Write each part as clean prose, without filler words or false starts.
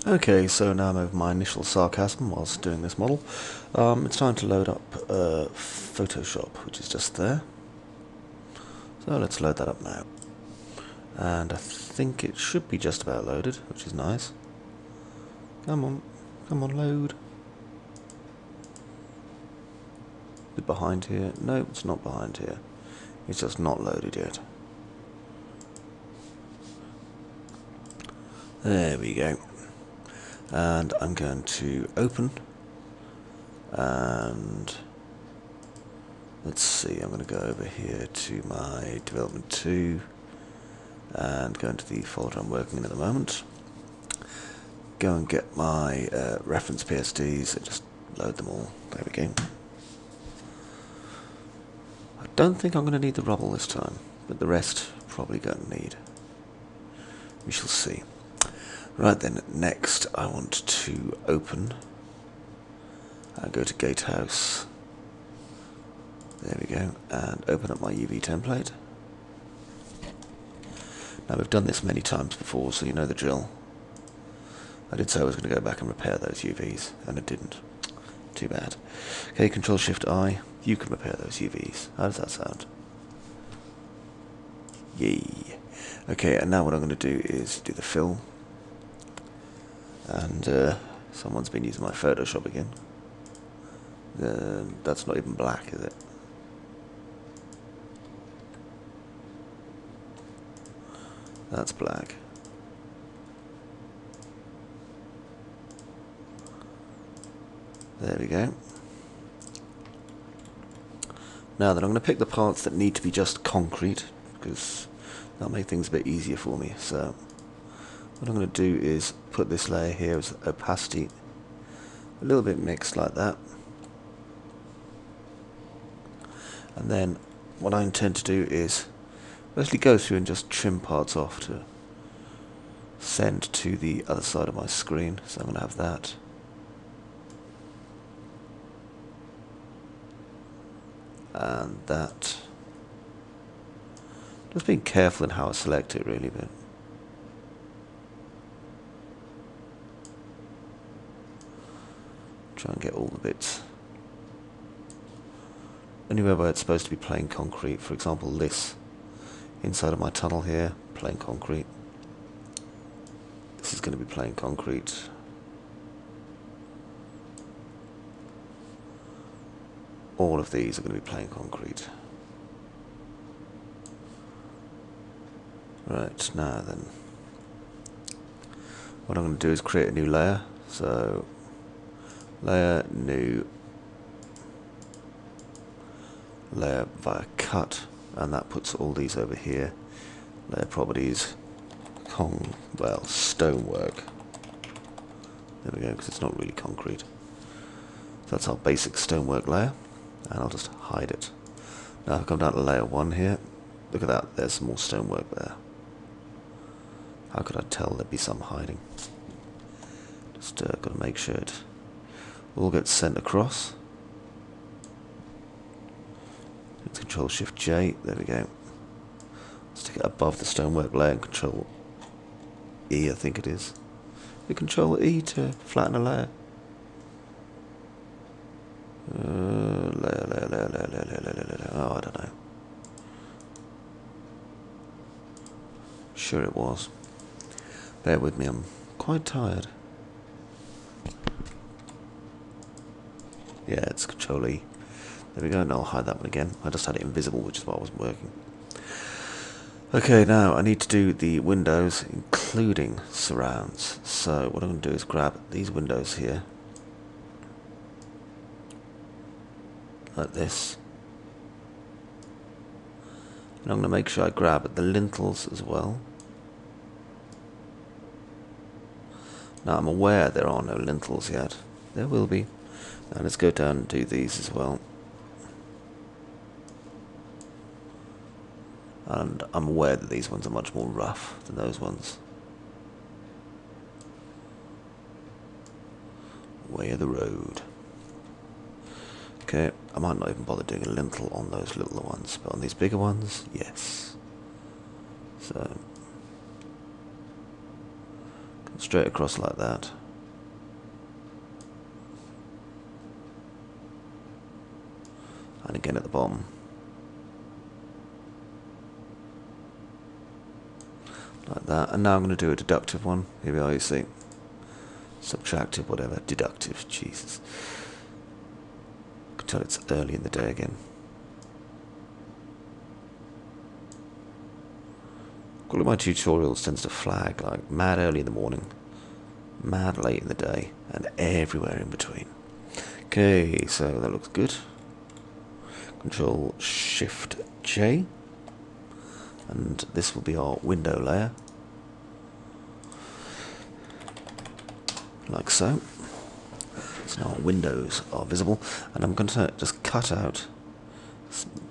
Okay, so now I'm over my initial sarcasm whilst doing this model. It's time to load up Photoshop, which is just there. So let's load that up now. And I think it should be just about loaded, which is nice. Come on, come on, load. Is it behind here? No, it's not behind here. It's just not loaded yet. There we go. And I'm going to open, and let's see, I'm going to go over here to my development 2 and go into the folder I'm working in at the moment. Go and get my reference PSDs and just load them all. There we go. I don't think I'm going to need the rubble this time, but the rest probably going to need. We shall see. Right then, next I want to open and go to gatehouse. There we go, and open up my UV template. Now we've done this many times before, so you know the drill. I did say I was going to go back and repair those UVs, and I didn't. Too bad. Okay, Control-Shift-I, you can repair those UVs. How does that sound? Yay. Okay, and now what I'm going to do is do the fill. And someone's been using my Photoshop again. That's not even black, is it? That's black. There we go. Now then, I'm going to pick the parts that need to be just concrete, because that'll make things a bit easier for me. So what I'm going to do is put this layer here as opacity a little bit mixed like that. And then what I intend to do is basically go through and just trim parts off to send to the other side of my screen. So I'm going to have that. And that. Just being careful in how I select it, really, but try and get all the bits. Anywhere where it's supposed to be plain concrete, for example this, inside of my tunnel here, plain concrete. This is going to be plain concrete. All of these are going to be plain concrete. Right, now then, what I'm going to do is create a new layer. So, layer, new, layer via cut, and that puts all these over here. Layer properties, stonework. There we go, because it's not really concrete. So that's our basic stonework layer, and I'll just hide it. Now I've come down to layer 1 here. Look at that, there's some more stonework there. How could I tell there'd be some hiding? Just got to make sure it all gets sent across. It's Control-Shift-J, there we go. Stick it above the stonework layer and Control-E, I think it is. You Control-E to flatten a layer. Layer. Oh, I don't know. Sure it was. Bear with me, I'm quite tired. Yeah, it's Control-E. There we go, and I'll hide that one again. I just had it invisible, which is why I wasn't working. Okay, now I need to do the windows, including surrounds. So what I'm going to do is grab these windows here, like this. And I'm going to make sure I grab the lintels as well. Now I'm aware there are no lintels yet. There will be. Now let's go down and do these as well. And I'm aware that these ones are much more rough than those ones. Way of the road. Okay, I might not even bother doing a lintel on those littler ones, but on these bigger ones, yes. So straight across like that. And again at the bottom. Like that. And now I'm going to do a deductive one. Here we are, you see. Subtractive, whatever. Deductive, Jesus. I can tell it's early in the day again. All of my tutorials tends to flag like mad early in the morning, mad late in the day, and everywhere in between. Okay, so that looks good. Control Shift J, and this will be our window layer, like so. So now our windows are visible, and I'm going to just cut out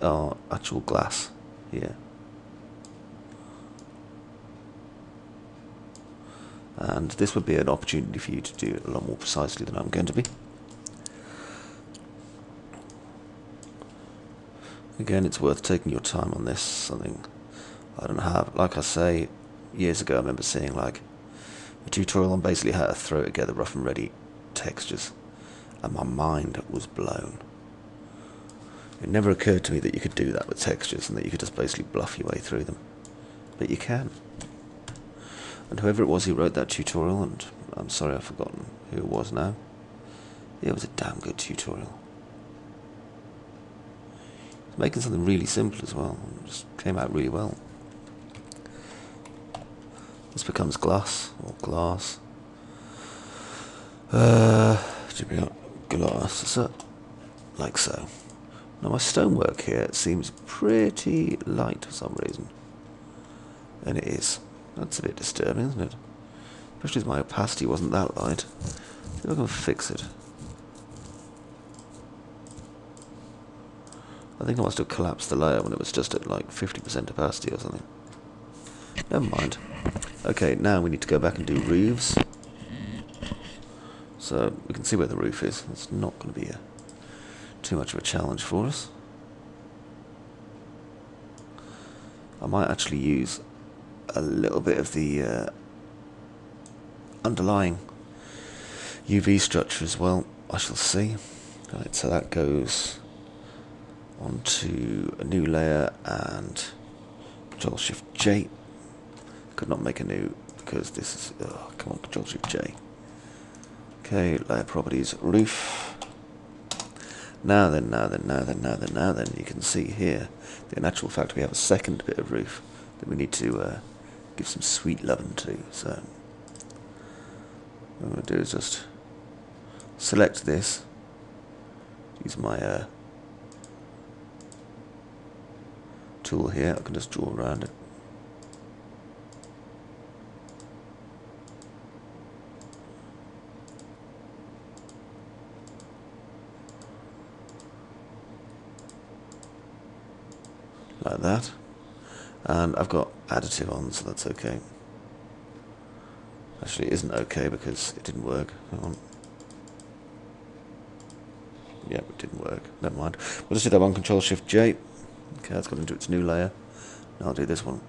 our actual glass here. And this would be an opportunity for you to do it a lot more precisely than I'm going to be. Again, it's worth taking your time on this. Something I don't have. Like I say, years ago I remember seeing like a tutorial on basically how to throw together rough and ready textures, and my mind was blown. It never occurred to me that you could do that with textures and that you could just basically bluff your way through them. But you can. And whoever it was who wrote that tutorial, and I'm sorry I've forgotten who it was now, it was a damn good tutorial. It was making something really simple as well, and just came out really well. This becomes glass, or glass. Glass, so, like so. Now my stonework here seems pretty light for some reason. And it is. That's a bit disturbing, isn't it? Especially as my opacity wasn't that light. See if I can fix it. I think I must have collapsed the layer when it was just at like 50% opacity or something. Never mind. Okay, now we need to go back and do roofs. So we can see where the roof is. It's not going to be too much of a challenge for us. I might actually use a little bit of the underlying UV structure as well. I shall see. Right, so that goes onto a new layer and Control Shift J. Could not make a new because this is come on, Control Shift J. Okay, layer properties, roof. Now then, you can see here that in actual fact we have a second bit of roof that we need to give some sweet loving to. So what I'm going to do is just select this, use my tool here. I can just draw around it. Like that. And I've got additive on, so that's okay. Actually, it isn't okay because it didn't work. Hang on. Yeah, it didn't work. Never mind. We'll just do that one, Control Shift J. Okay, that's got into its new layer. Now I'll do this one.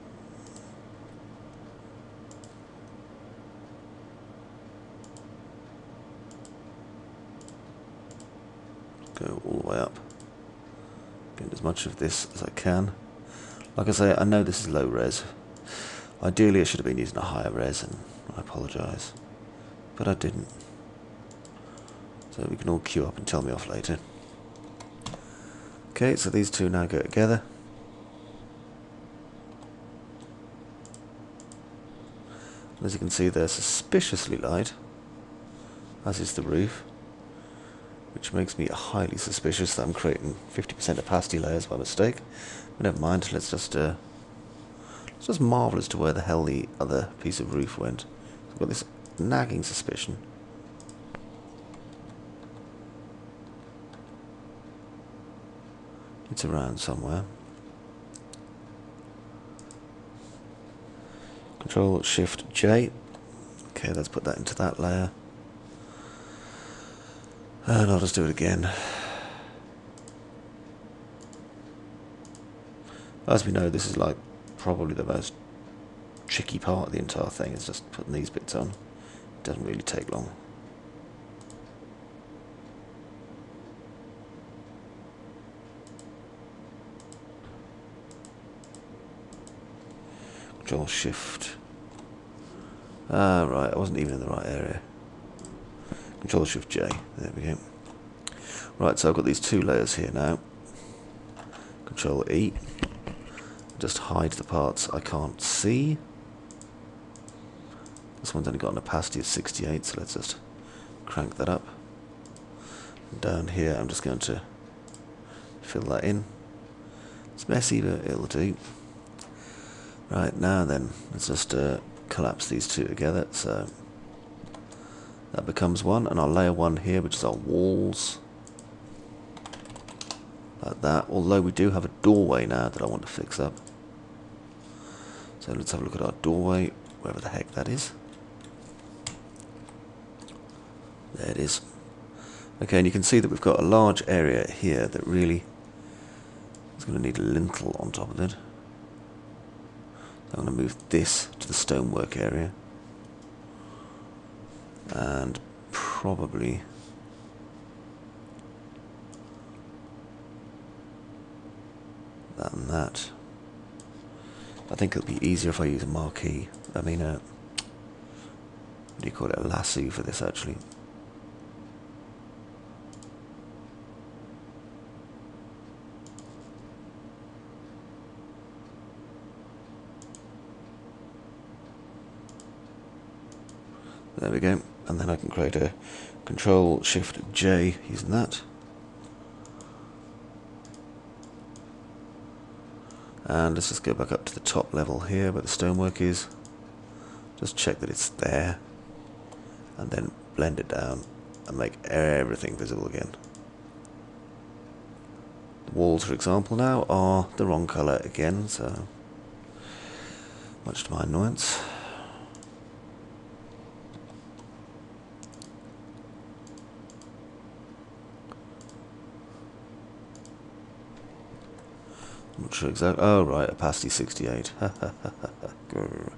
Go all the way up. Get as much of this as I can. Like I say, I know this is low res. Ideally I should have been using a higher res, and I apologise. But I didn't. So we can all queue up and tell me off later. Okay, so these two now go together. And as you can see, they're suspiciously light, as is the roof, which makes me highly suspicious that I'm creating 50% opacity layers by mistake. But never mind, let's just marvel as to where the hell the other piece of roof went. So I've got this nagging suspicion. It's around somewhere. Control Shift J. Okay, let's put that into that layer. And I'll just do it again. As we know, this is like probably the most tricky part of the entire thing, is just putting these bits on. Doesn't really take long. Control Shift. Ah, right, I wasn't even in the right area. Control Shift J. There we go. Right, so I've got these two layers here now. Control E. Just hide the parts I can't see. This one's only got an opacity of 68, so let's just crank that up. Down here, I'm just going to fill that in. It's messy, but it'll do. Right, now then, let's just collapse these two together. So that becomes one, and I'll layer one here, which is our walls. Like that, although we do have a doorway now that I want to fix up. So let's have a look at our doorway, wherever the heck that is. There it is. Okay, and you can see that we've got a large area here that really is going to need a lintel on top of it. So I'm going to move this to the stonework area. And probably that and that. I think it'll be easier if I use a marquee. I mean, what do you call it? A lasso for this, actually. There we go. And then I can create a Control Shift J using that. And let's just go back up to the top level here where the stonework is. Just check that it's there. And then blend it down and make everything visible again. The walls, for example, now are the wrong colour again, so much to my annoyance. I'm not sure exactly. Oh, right, opacity 68. Okay,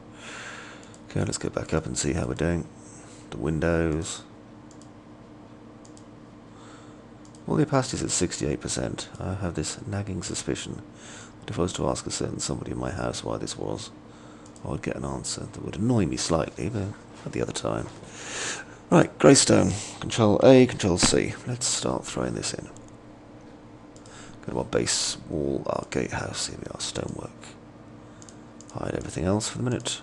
let's go back up and see how we're doing. The windows. Well, the opacity is at 68%. I have this nagging suspicion that if I was to ask a certain somebody in my house why this was, I would get an answer that would annoy me slightly, but at the other time. Right, greystone. Control A, Control C. Let's start throwing this in. Go to our base wall, our gatehouse. Here we are, stonework. Hide everything else for the minute.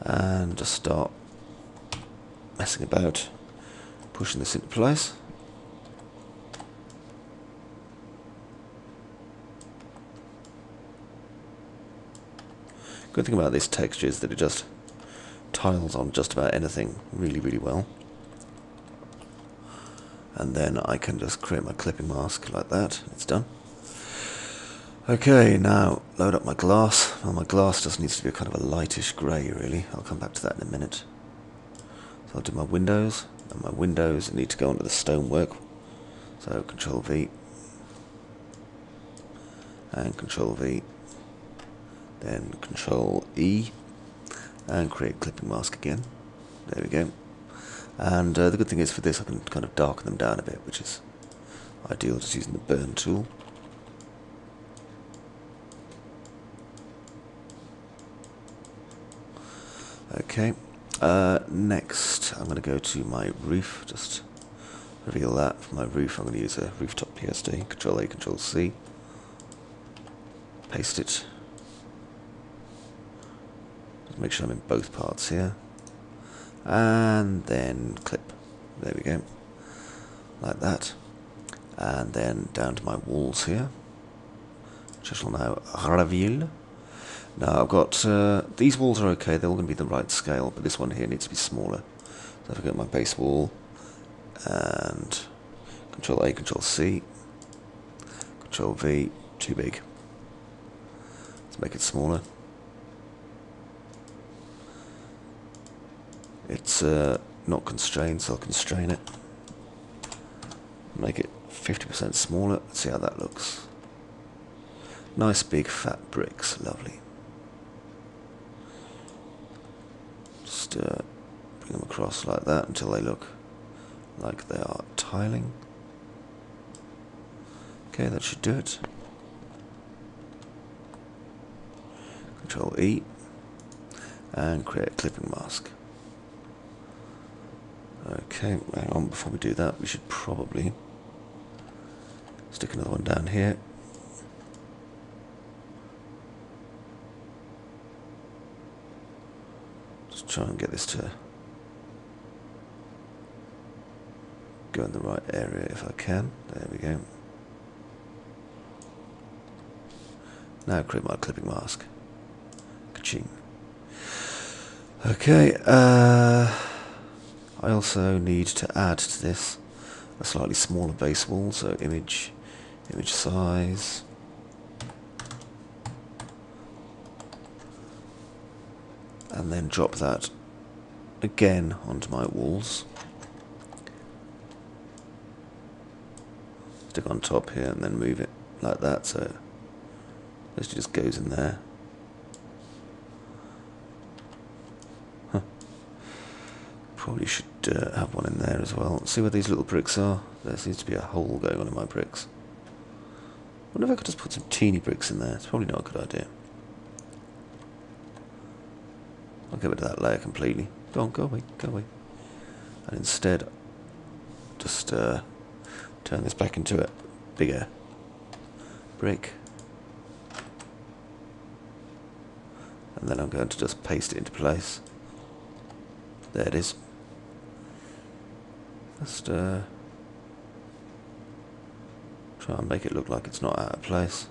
And just start messing about, pushing this into place. Good thing about this texture is that it just tiles on just about anything really, really well. And then I can just create my clipping mask like that. It's done. Okay, now load up my glass. Well, my glass just needs to be a kind of a lightish grey, really. I'll come back to that in a minute. So I'll do my windows, and my windows need to go onto the stonework. So Control V, and Control V, then Control E, and create clipping mask again. There we go. And the good thing is for this I can kind of darken them down a bit, which is ideal, just using the burn tool. Okay, next I'm going to go to my roof, just reveal that. For my roof I'm going to use a rooftop PSD, Control A, Control C, paste it, just make sure I'm in both parts here, and then clip, there we go, like that, and then down to my walls here, which I shall now reveal. Now I've got, these walls are okay, they're all going to be the right scale, but this one here needs to be smaller. So if I get my base wall, and Control A, Control C, Control V, too big. Let's make it smaller. It's not constrained, so I'll constrain it. Make it 50% smaller, let's see how that looks. Nice big fat bricks, lovely. bring them across like that until they look like they are tiling. Okay, that should do it. Control E and create a clipping mask. Okay, hang on, before we do that we should probably stick another one down here. Just try and get this to go in the right area if I can. There we go. Now create my clipping mask. Ka-ching. Okay, I also need to add to this a slightly smaller base wall, so image size. And then drop that again onto my walls. Stick on top here and then move it like that, so this just goes in there. Huh. Probably should have one in there as well. See where these little bricks are? There seems to be a hole going on in my bricks. I wonder if I could just put some teeny bricks in there. It's probably not a good idea. I'll get rid of that layer completely. Go on, go away, go away. And instead, just turn this back into a bigger brick. And then I'm going to just paste it into place. There it is. Just try and make it look like it's not out of place.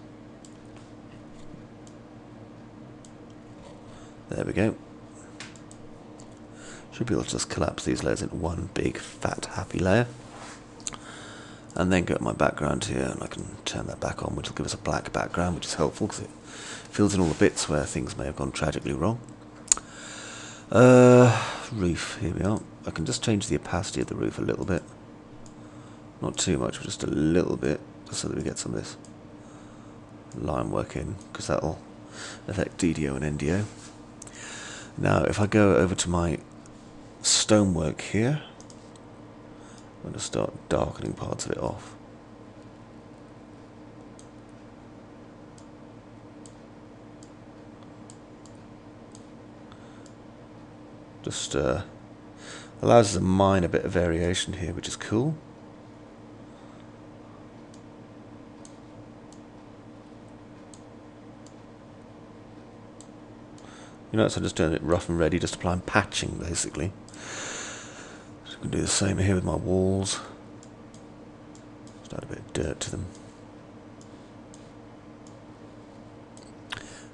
There we go. Should be able to just collapse these layers into one big, fat, happy layer. And then go to my background here, and I can turn that back on, which will give us a black background, which is helpful because it fills in all the bits where things may have gone tragically wrong. Roof, here we are. I can just change the opacity of the roof a little bit. Not too much, but just a little bit, just so that we get some of this line work in, because that'll affect DDO and NDO. Now, if I go over to my stonework here, I'm going to start darkening parts of it off. Just allows us a minor bit of variation here, which is cool. You notice I'm just doing it rough and ready, just applying patching basically. So I can do the same here with my walls. Just add a bit of dirt to them.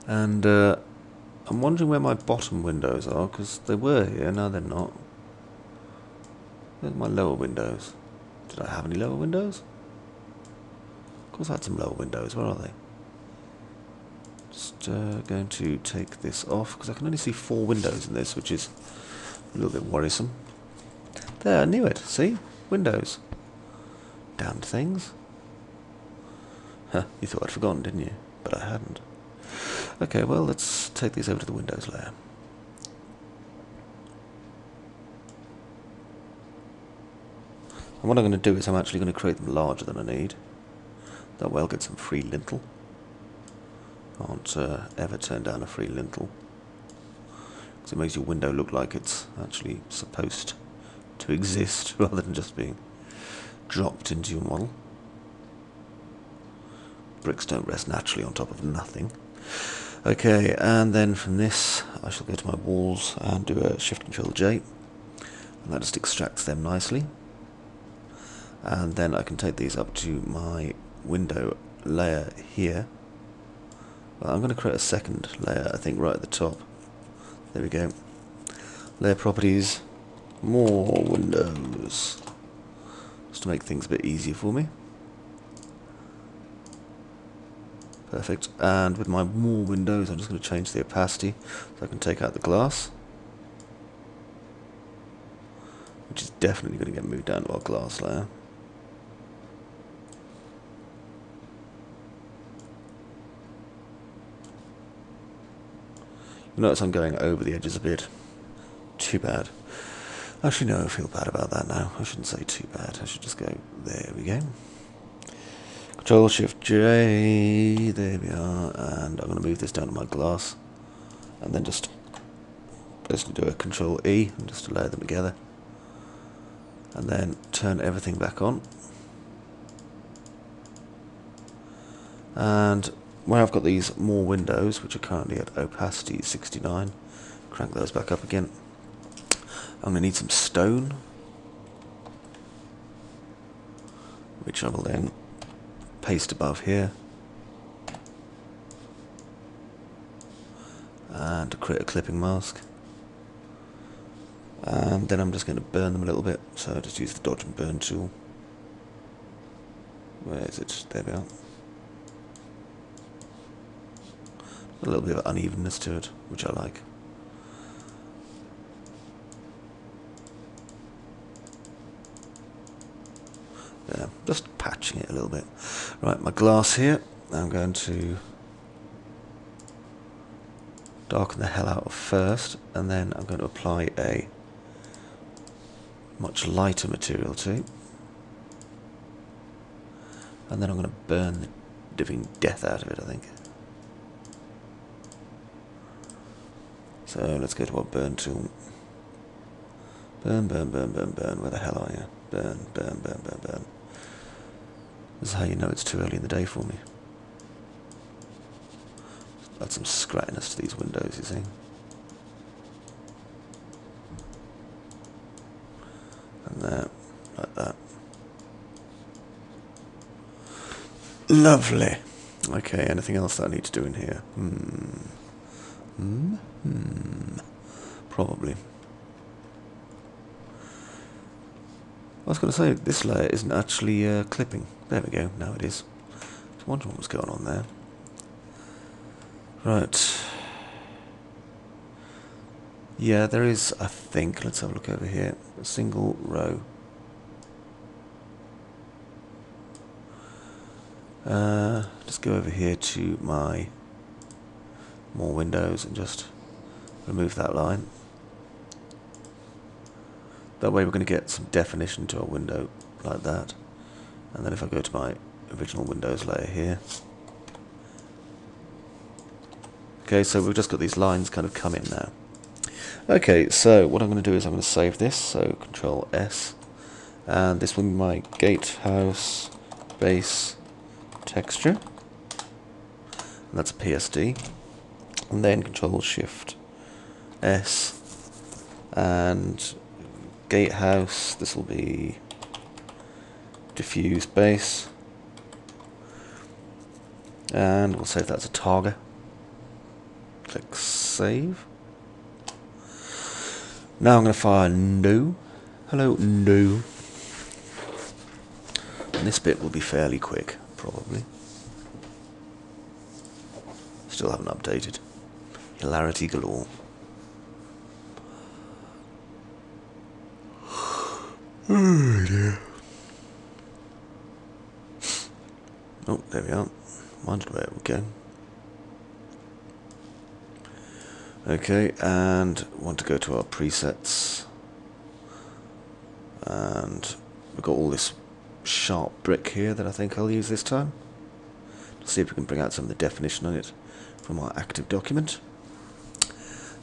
And I'm wondering where my bottom windows are, because they were here, now they're not. Where's my lower windows? Did I have any lower windows? Of course I had some lower windows, where are they? Just going to take this off, because I can only see 4 windows in this, which is a little bit worrisome. There, I knew it, see? Windows. Damned things. Huh, you thought I'd forgotten, didn't you? But I hadn't. Okay, well, let's take these over to the Windows layer. And what I'm going to do is I'm actually going to create them larger than I need. That way I'll get some free lintel. I won't ever turn down a free lintel, because it makes your window look like it's actually supposed to exist rather than just being dropped into your model. Bricks don't rest naturally on top of nothing. Okay, and then from this I shall go to my walls and do a Shift Control J, and that just extracts them nicely. And then I can take these up to my window layer here. Well, I'm going to create a second layer, I think, right at the top. There we go. Layer properties, more windows, just to make things a bit easier for me. Perfect. And with my more windows, I'm just going to change the opacity so I can take out the glass, which is definitely going to get moved down to our glass layer. You notice I'm going over the edges a bit too bad. Actually, no, I feel bad about that now. I shouldn't say too bad. I should just go, there we go. Control Shift J, there we are, and I'm going to move this down to my glass, and then just basically do a Control E, and just to layer them together, and then turn everything back on. And where I've got these more windows, which are currently at opacity 69, crank those back up again. I'm going to need some stone, which I will then paste above here, and create a clipping mask. And then I'm just going to burn them a little bit, so I'll just use the dodge and burn tool. Where is it? There we are. A little bit of unevenness to it, which I like. Yeah, just patching it a little bit. Right, my glass here, I'm going to darken the hell out of first, and then I'm going to apply a much lighter material too. And then I'm going to burn the living death out of it, I think. So let's go to our burn tool. Burn, burn, burn, burn, burn. Where the hell are you? Burn, burn, burn, burn, burn. This is how you know it's too early in the day for me. Add some scratchiness to these windows, you see. And there, like that. Lovely. Okay, anything else that I need to do in here? Probably. I was going to say, this layer isn't actually clipping. There we go, now it is. I was wondering what was going on there. Right. Yeah, there is, I think, let's have a look over here, a single row. Just go over here to my more windows and just remove that line. That way we're going to get some definition to our window like that. And then if I go to my original Windows layer here. Okay, so we've just got these lines kind of come in now. Okay, so what I'm going to do is I'm going to save this, so Control S. And this will be my gatehouse base texture. And that's a PSD. And then Control Shift S. And gatehouse, this will be diffuse base. And we'll save that as a target. Click save. Now I'm going to fire no. Hello, no. And this bit will be fairly quick, probably. Still haven't updated. Hilarity galore. Oh dear. Oh, there we are. Wondered where it would go. Okay, and want to go to our presets. And we've got all this sharp brick here that I think I'll use this time. Let's see if we can bring out some of the definition on it from our active document.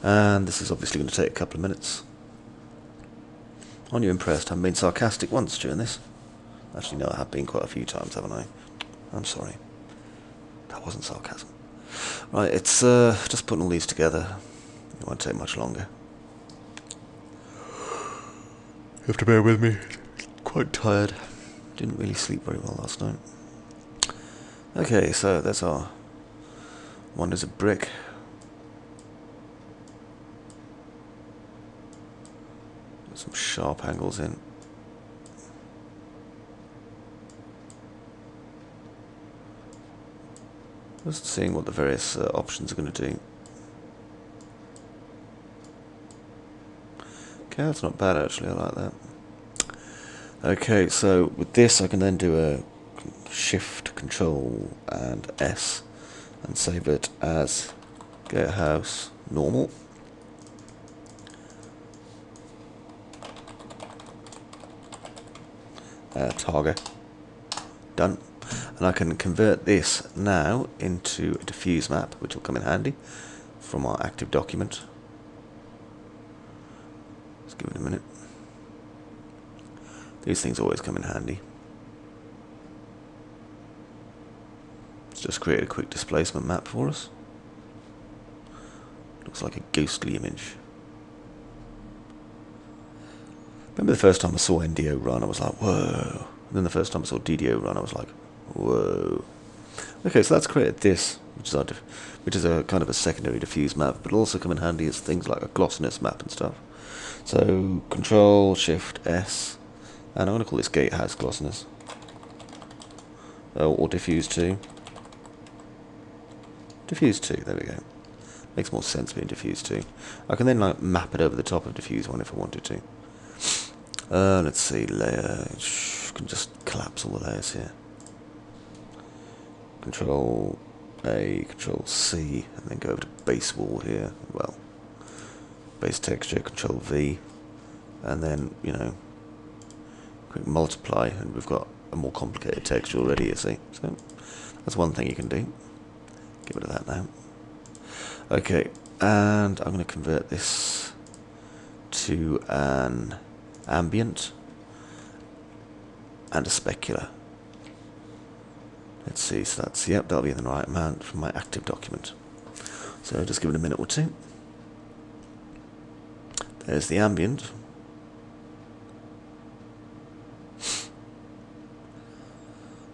And this is obviously going to take a couple of minutes. Aren't you impressed? I haven't been sarcastic once during this. Actually, no, I have been quite a few times, haven't I? I'm sorry. That wasn't sarcasm. Right, it's just putting all these together. It won't take much longer. You have to bear with me. Quite tired. Didn't really sleep very well last night. Okay, so that's our wonders of brick. Got some sharp angles in. Just seeing what the various options are going to do. Okay, that's not bad actually, I like that. Okay, so with this I can then do a Shift, Control and S and save it as gatehouse normal. target. Done. And I can convert this now into a diffuse map, which will come in handy from our active document. Let's give it a minute. These things always come in handy. Let's just create a quick displacement map for us. Looks like a ghostly image. Remember the first time I saw NDO run, I was like, whoa. And then the first time I saw DDO run, I was like, whoa. Okay, so that's created this, which is a kind of a secondary diffuse map, but it'll also come in handy as things like a glossiness map and stuff. So Control Shift S, and I'm going to call this gatehouse glossiness, or diffuse 2. Diffuse 2, there we go. Makes more sense being diffuse 2. I can then like map it over the top of diffuse 1 if I wanted to. Let's see, layer. Can just collapse all the layers here. Control A, Control C, and then go over to base wall here. Well, base texture, Control V, and then, you know, quick multiply, and we've got a more complicated texture already, you see. So that's one thing you can do. Get rid of that now. Okay, and I'm going to convert this to an ambient and a specular. Let's see, so that's, yep, that'll be the right amount from my active document. So just give it a minute or two. There's the ambient.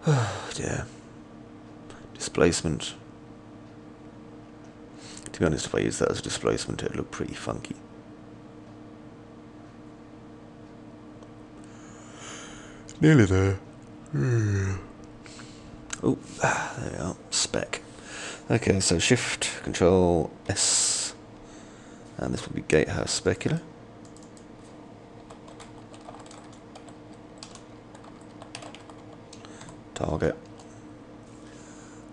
Oh dear. Displacement. To be honest, if I use that as a displacement, it'll look pretty funky. Nearly there. Oh, there we are. Spec. Okay, so Shift, Control S, and this will be gatehouse specular. Target,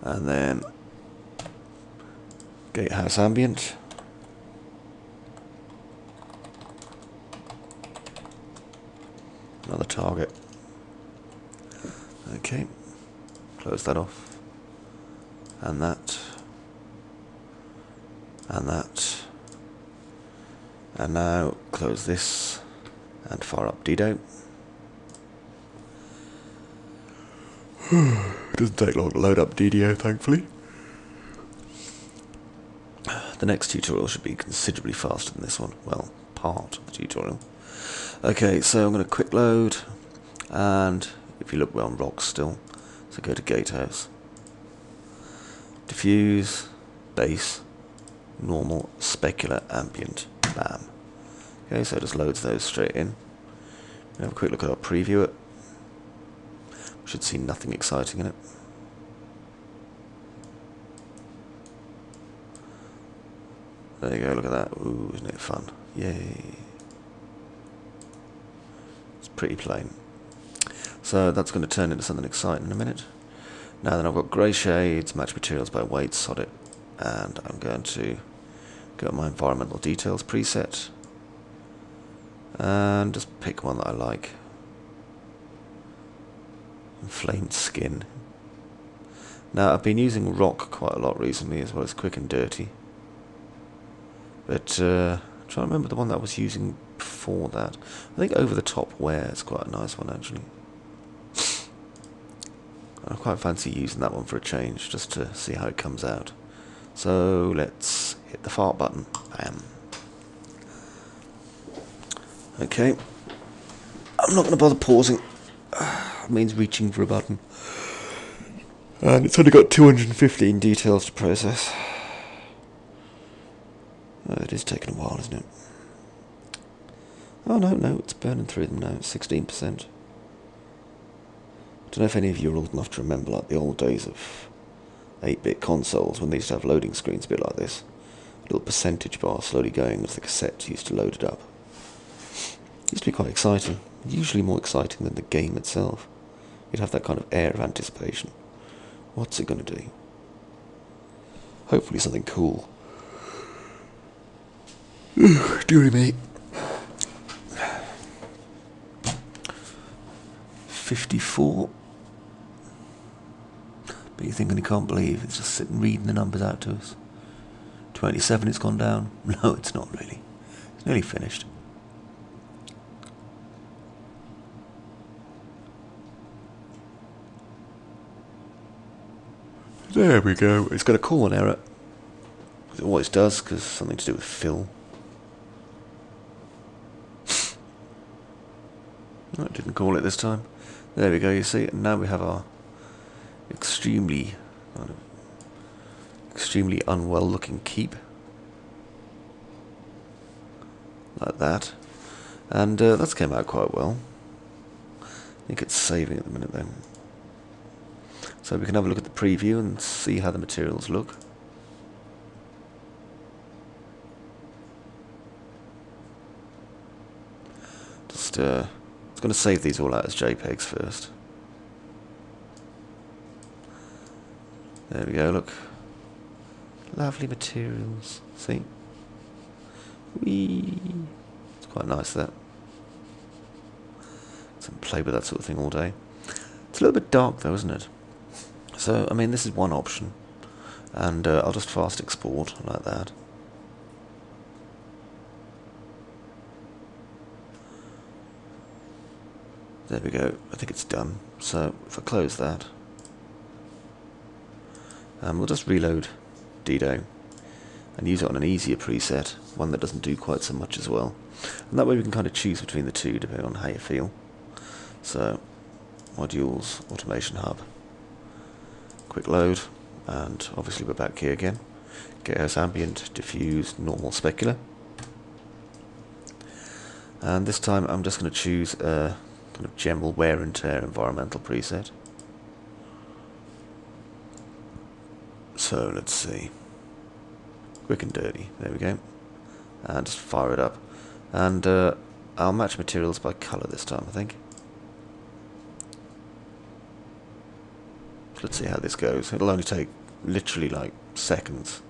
and then gatehouse ambient. Another target. Okay, close that off, and that, and that, and now close this and fire up DDO. It doesn't take long to load up DDO, thankfully. The next tutorial should be considerably faster than this one. Well, part of the tutorial. Okay, so I'm going to quick load, and if you look, we're on rocks still, so go to gatehouse, diffuse, base, normal, specular, ambient, bam. Okay, so it just loads those straight in. We'll have a quick look at our preview it. We should see nothing exciting in it. There you go, look at that. Ooh, isn't it fun? Yay. It's pretty plain. So that's going to turn into something exciting in a minute. Now then, I've got grey shades, match materials by weight, sod it, and I'm going to go to my environmental details preset and just pick one that I like. Inflamed skin. Now I've been using rock quite a lot recently, as well as quick and dirty. But trying to remember the one that I was using before that. I think over the top wear is quite a nice one actually. I quite fancy using that one for a change, just to see how it comes out. So let's hit the fart button. Bam. Okay. I'm not going to bother pausing. It means reaching for a button. And it's only got 215 details to process. It is taking a while, isn't it? Oh no, it's burning through them now. 16%. I don't know if any of you are old enough to remember like the old days of 8-bit consoles when they used to have loading screens a bit like this. A little percentage bar slowly going as the cassette used to load it up. It used to be quite exciting. Usually more exciting than the game itself. You'd have that kind of air of anticipation. What's it going to do? Hopefully something cool. Dearie me. 54. But you're thinking you can't believe it's just sitting reading the numbers out to us. 27, it's gone down. No, it's not really. It's nearly finished. There we go. It's got a call an error. It always does, because something to do with fill. No, it didn't call it this time. There we go, you see. And now we have our extremely unwell looking keep. Like that. And that's came out quite well. I think it's saving at the minute then. So we can have a look at the preview and see how the materials look. Just it's going to save these all out as JPEGs first. There we go, look. Lovely materials. See? Whee! It's quite nice that. Can play with that sort of thing all day. It's a little bit dark though, isn't it? So, I mean, this is one option. And I'll just fast export like that. There we go. I think it's done. So, if I close that, we'll just reload Dido and use it on an easier preset, one that doesn't do quite so much as well. And that way we can kind of choose between the two depending on how you feel. So, modules, automation hub, quick load, and obviously we're back here again. Gatehouse ambient, diffuse, normal, specular. And this time I'm just going to choose a kind of general wear and tear environmental preset. So let's see. Quick and dirty, there we go. And just fire it up. And I'll match materials by colour this time, I think. Let's see how this goes. It'll only take literally like seconds,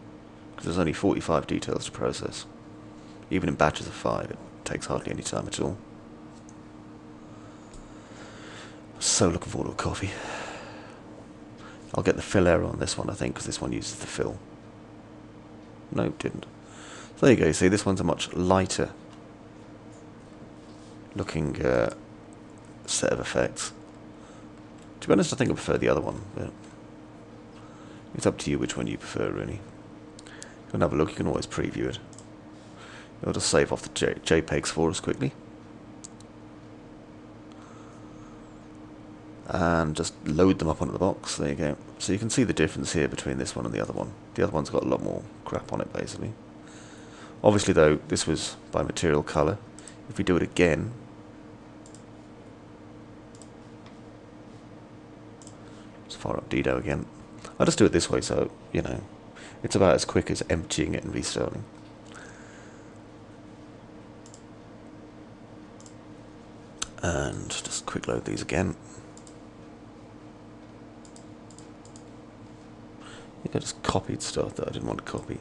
because there's only 45 details to process. Even in batches of 5, it takes hardly any time at all. So looking forward to a coffee. I'll get the fill error on this one, I think, because this one uses the fill. No, it didn't. So there you go, you see, this one's a much lighter looking set of effects. To be honest, I think I prefer the other one, but it's up to you which one you prefer, really. If you want to have a look, you can always preview it. It'll just save off the JPEGs for us quickly. And just load them up onto the box, there you go. So you can see the difference here between this one and the other one. The other one's got a lot more crap on it, basically. Obviously, though, this was by material colour. If we do it again, fire up Dido again. I'll just do it this way, so, you know, it's about as quick as emptying it and restarting. And just quick load these again. I think I just copied stuff that I didn't want to copy.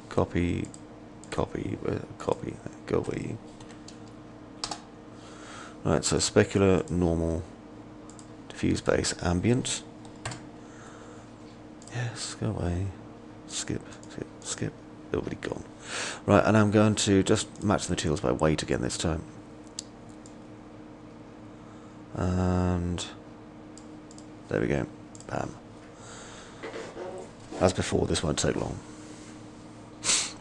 Copy, copy, copy, go away. Right, so specular, normal, diffuse base, ambient. Yes, go away. Skip, skip, skip. Already gone. Right, and I'm going to just match the materials by weight again this time. And there we go. Bam. As before, this won't take long.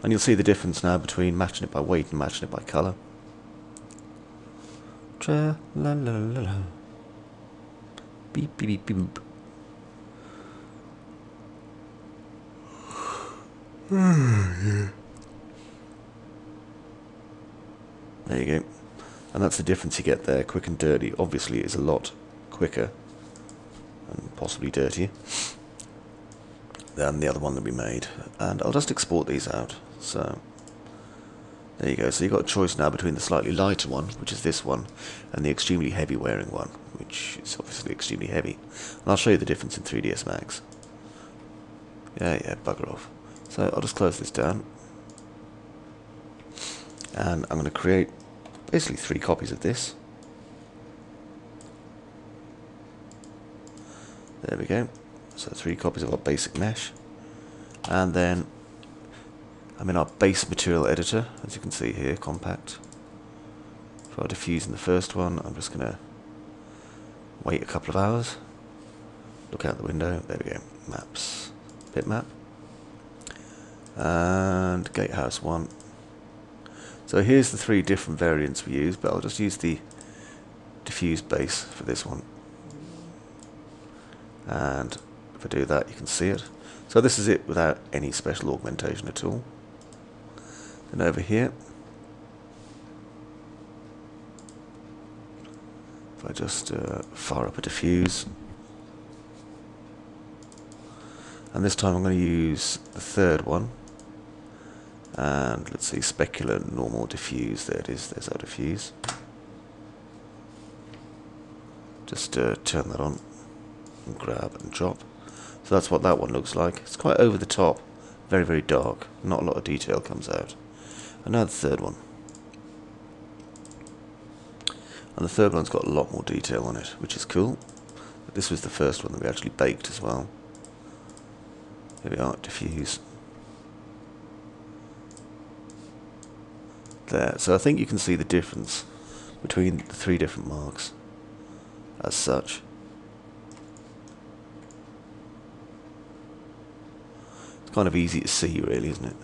And you'll see the difference now between matching it by weight and matching it by colour. Tra la la la la. Beep beep beep beep boop. There you go. And that's the difference you get there. Quick and dirty obviously is a lot quicker and possibly dirtier than the other one that we made. And I'll just export these out. So there you go. So you've got a choice now between the slightly lighter one, which is this one, and the extremely heavy wearing one, which is obviously extremely heavy. And I'll show you the difference in 3ds Max. Yeah, bugger off. So I'll just close this down. And I'm going to create basically 3 copies of this. There we go. So 3 copies of our basic mesh. And then I'm in our base material editor, as you can see here, compact. For our diffuse in the first one, I'm just going to wait a couple of hours. Look out the window. There we go. Maps. Bitmap. And gatehouse 1. So here's the 3 different variants we use, but I'll just use the diffuse base for this one. And if I do that, you can see it. So this is it without any special augmentation at all. Then over here, if I just fire up a diffuse, and this time I'm going to use the third one. And let's see, specular, normal, diffuse. There it is. There's our diffuse. Just turn that on and grab and drop. So that's what that one looks like. It's quite over the top, very, very dark. Not a lot of detail comes out. And now the third one. And the third one's got a lot more detail on it, which is cool. But this was the first one that we actually baked as well. Here we are, diffuse. There. So I think you can see the difference between the 3 different marks as such. It's kind of easy to see really, isn't it?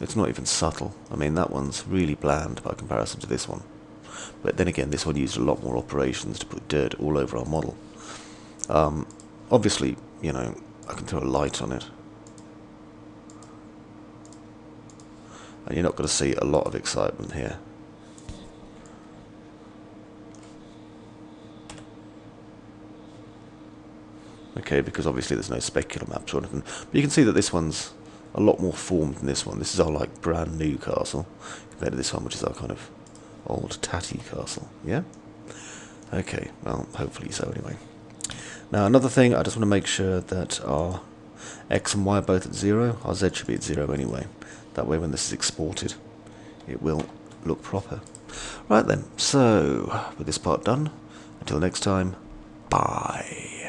It's not even subtle. I mean, that one's really bland by comparison to this one. But then again, this one used a lot more operations to put dirt all over our model. Obviously, you know, I can throw a light on it. And you're not going to see a lot of excitement here. Okay, because obviously there's no specular maps or anything. But you can see that this one's a lot more formed than this one. This is our like brand new castle compared to this one, which is our kind of old tatty castle. Yeah? Okay, well, hopefully so anyway. Now another thing, I just want to make sure that our X and Y are both at 0. Our Z should be at 0 anyway. That way when this is exported, it will look proper. Right then, so with this part done, until next time, bye.